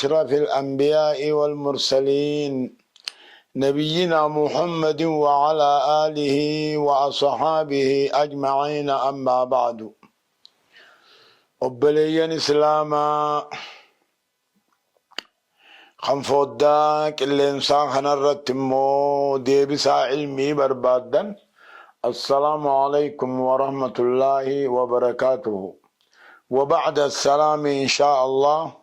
أشرف الأنبياء والمرسلين نبينا محمد وعلى آله وأصحابه أجمعين أما بعد. أبليين إسلاما خنفوداك اللي إنسان خنرتمو ديبسا علمي بربادا. السلام عليكم ورحمة الله وبركاته. وبعد السلام إن شاء الله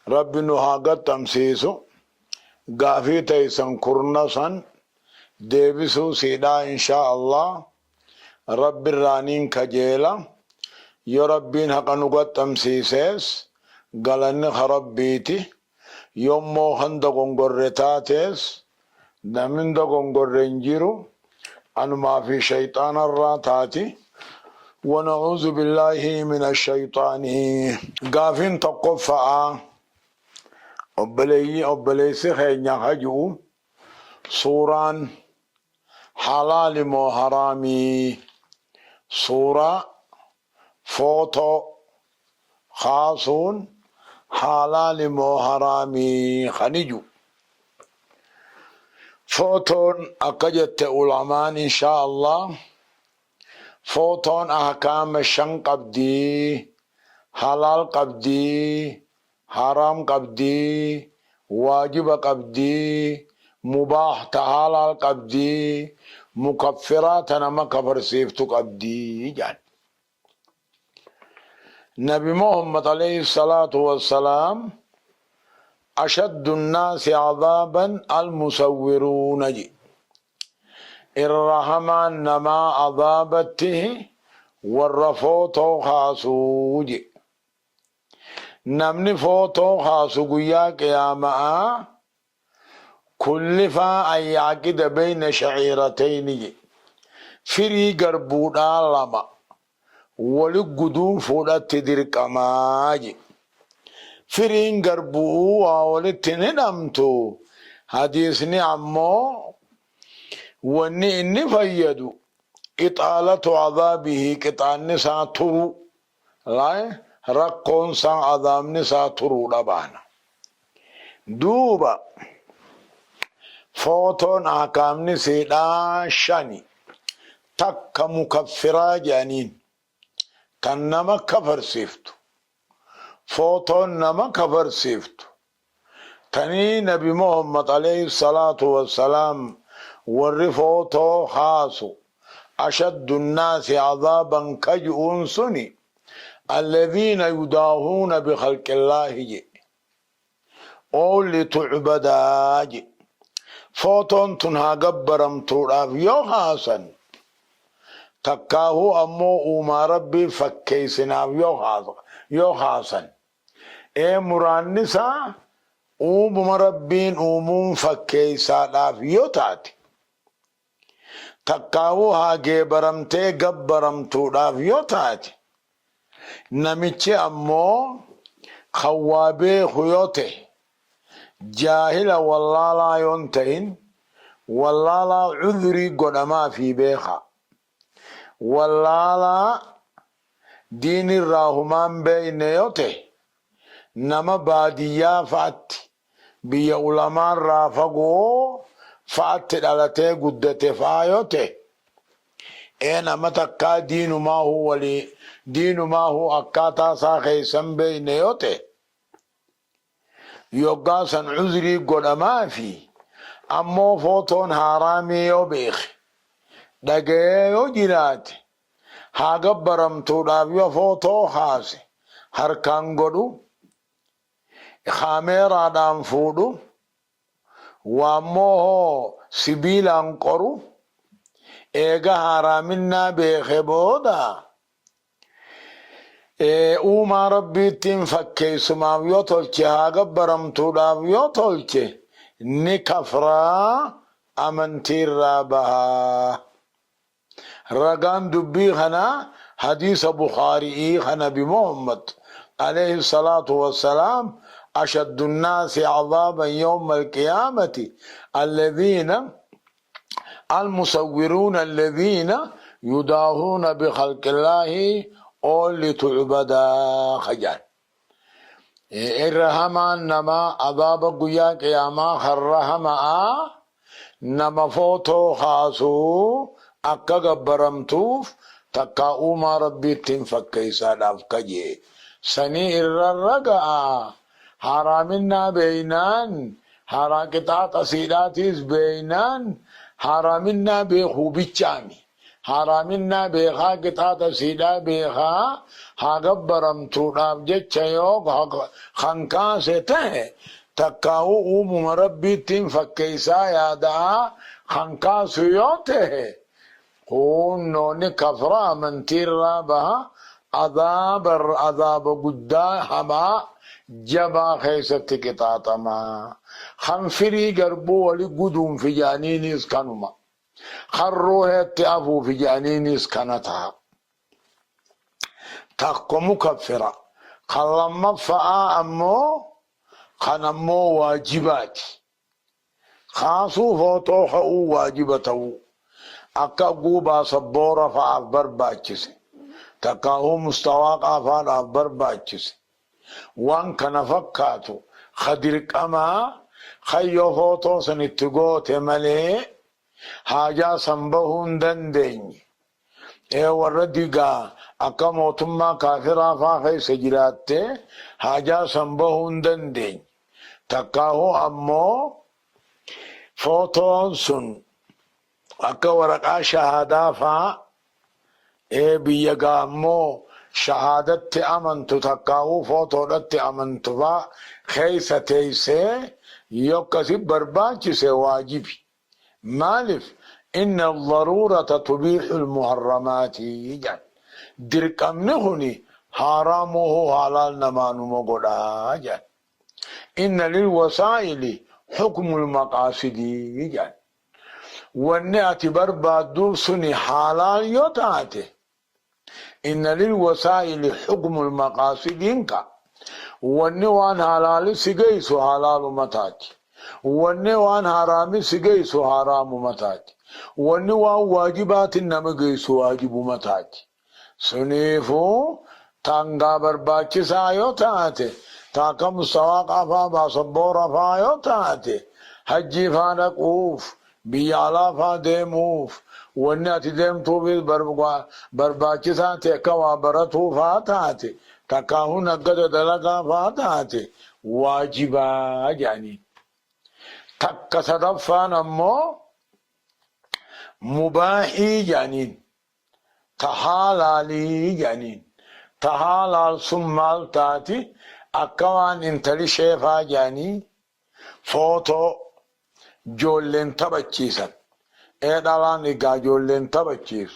رب نهاجت تمسيسو غافي تيسن كرنسن ديبسو سيدا إن شاء الله رب الرانين كجيلا يا ربين حقا نغت تمسيسيس غلن خربيتي يومو خند غنغرتاتيس نمن دا غنغرنجيرو أنو ما في شيطان الراتاتي ونعوذ بالله من الشيطان. غافين تقفع أبليسي خينيا هجو سوران حلال مو حرامي سورة فوتو خاصون حلال مو حرامي خنجو فوتون أقجت علماء إن شاء الله. فوتون أحكام الشن قبدي حلال قبدي حرام قبدي واجب قبدي مباح حلال قبدي مكفرات نما كفر سيفتو قبدي جان. نبي محمد عليه الصلاة والسلام أشد الناس عذابا المصورون جي الرحمن نما عذابته والرفوتو خاسو جي نمني فوتو خاسو قيا قياما كلفا أن يعقد بين شعيرتين جي فري قربودا لما ولقدون فودت تدركما جي فرين قربو وولتني نمتو حديثني عمو واني اني فيدو إطالة عذابه قطعني ساترو لا رقون سا عذابني ساترو لبانا دوبا فوتون آكامني سيدا شاني تكا مكفرا جانين تنما كفر سيفتو فوتون نما كفر سيفتو تني نبي محمد عليه الصلاة والسلام والرفوتو خاصو أشد الناس عذابا كجؤون سني الذين يداهون بخلق الله جي أولي تعبدا جي فوتون تنها قبرم توراف يو حاسن تكاهو أمو أوما ربي فكيسناف يو حاسن اي مرانسا اوم ربين اومون فكيسا لاف يو تاتي تكاهو هاگه برمته قبرمتو لاف يو تاتي نميچه أمو خوابه خيوته جاهل والله لا ينتهن والله لا عذري قدما في بيخا والله لا دين الراهمان بين يوته نما باديا فات بي علماء رافقو فات دلته قدته فايوته اينا متكا دين ما هو لي دين ما هو اكاتا ساخي سنبي نيوته يوغاسا عذري قد ما في امو فوتون حرامي يوبيخ دقه يو جنات هاقبرم توداف يو فوتو خاسي هركان قدو خاميرا دام فودو وامو سبيلا انقرو ايغا حرامنا بيخبودا اوما ربي تنفكي سماو يوتولچه هاقبرم توداف يوتولچه نكفرا امنتير رابها رقان دبي خنا حديث بخاري خنا بمحمد عليه الصلاة والسلام أشد الناس عذابا يوم القيامة الذين المصورون الذين يداهون بخلق الله أولي تعبدا خجان إرهما نما عذاب قيا قياما خرهما نما فوتو خاسو أكا قبرمتوف تكا أوما ربي تنفكيسا لافكجي سني الرقا حرامنا بينان حرام قطعة أسيلاتيس بينان حرامنا بيخو بيچامي حرامنا بيخا قطعة أسيلا بيخا ها قبرمتو نابجت يوك خنكا سته تكاو أوم ربي تنفكيسا يادا خنكا سيوته نوني كفرا من تيرا بها عذاب قدا هما جبا خيست كتاتما خنفري قربو ولي قدوم في جانينيس كانوما خروه اتعفو في جانينيس كانتها تقو مكفرة خلما فآ أمو خنمو واجبات خاصو فوتو خؤو واجبتو أكا قوبا صبورا فأفبر باچسي تكاهو مستواق آفان أفبر باچسي وان كان فكاتو خدرك أما خيو فوتو سنتقوت ملي حاجة سنبهون دندين وردقا أكا موتما كافرا فاخي سجرات حاجة سنبهون دندين تكاهو أمو فوتو سن أكا ورقا شهادا فا بيقا أمو شهادت أمنتو تكاو فوتولت أمنتو فا خيسة تيسي يوكسي برباچي سي واجبي مالف إن الضرورة تبيح المحرمات يجان درك أمنهني حرامه حلال نمانو مقولا جان إن للوسائل حكم المقاصد يجان واني اعتبر بادو سني حلال يوتاته إن للوسائل حكم المقاصد إنك واني وان حلال سيقيسو حلال متاتي واني وان حرامي سيقيسو حرام متاتي واني وان واجبات نمقيسو واجب متاتي سنيفو تانغا برباچي سايو تاتي تاكا مستواق افا باصبور افا يو تاتي حجي فانك اوف بيالا فا ديموف ونأتي ديمتو برباچي ساتي كوا برتو فاتاتي تكاهو نقد دلقا فاتاتي واجبا يعني تك صدفان امو مباحي يعني تحالالي يعني تحالال سمال تاتي اكوان انتلي شيفا يعني فوتو جولين تبچيسن دالان اگا جولين تبچيس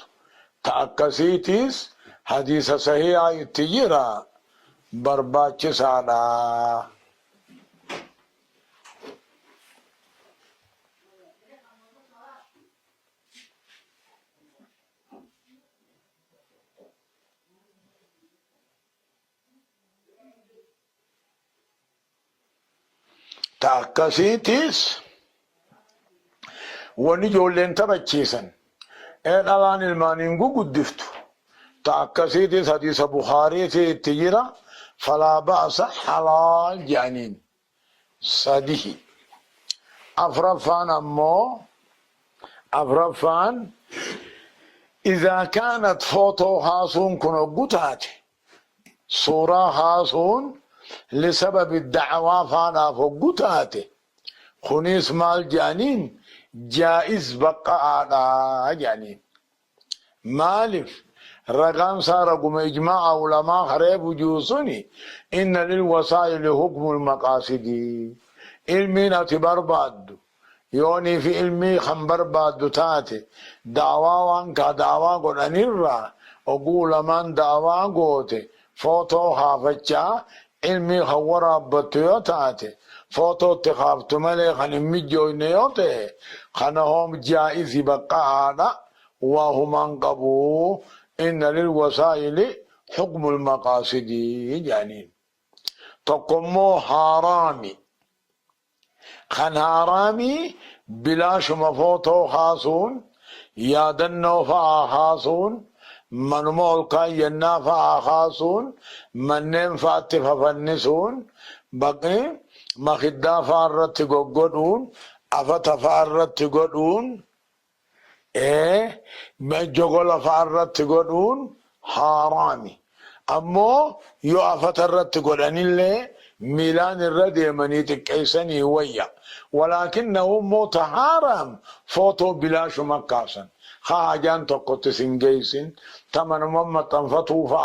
تأكسيتيس حديث صحيحة يتجيرا برباچسانا تأكسيتيس وني جولين تبچيسن دالان المانينغو قدفتو تأكسيتيس حديث بخاري تجيرا فلا بأس حلال جانين صديه أفرفان أمو أفرفان إذا كانت فوتو خاصون كنو قتاتي صورة خاصون لسبب الدعوة فانا فقتاتي خنيس مال جانين جائز بقى على جانين مالف رقم سارقم إجماع علماء خريب جوسوني إن للوسائل حكم المقاصد علمي اعتبار بعد يوني في علمي خنبر بعد تاتي دعوة وانكا دعوة قد أنيرا أقول من دعوة قوتي فوتو خافتشا علمي خورا بطيو تاتي فوتو تخافت ملي خنمي جوينيوتي خنهم جائز بقى هذا وهم انقبوا إن للوسائل حكم المقاصد يعني تقمو حرامي خن حرامي بلا شمفوتو خاصون يادنو فا خاصون manuma ol kaayyannaa fa'aa kaasuun manneen fa'aatti fafannisuun baqni makiddaa fa'aa irratti goggodhuun afata fa'aa irratti godhuun jogola fa'aa irratti godhuun haaraami. Ammoo yoo afata irratti godhanillee miilaan irra deemanii xiqqeessanii wayya. Walaakinnahu immoo tahaaram footoo bilaashuma kaasan. Haajaan tokkotti sin geessin tamanuma maxxanfatuu fa'a.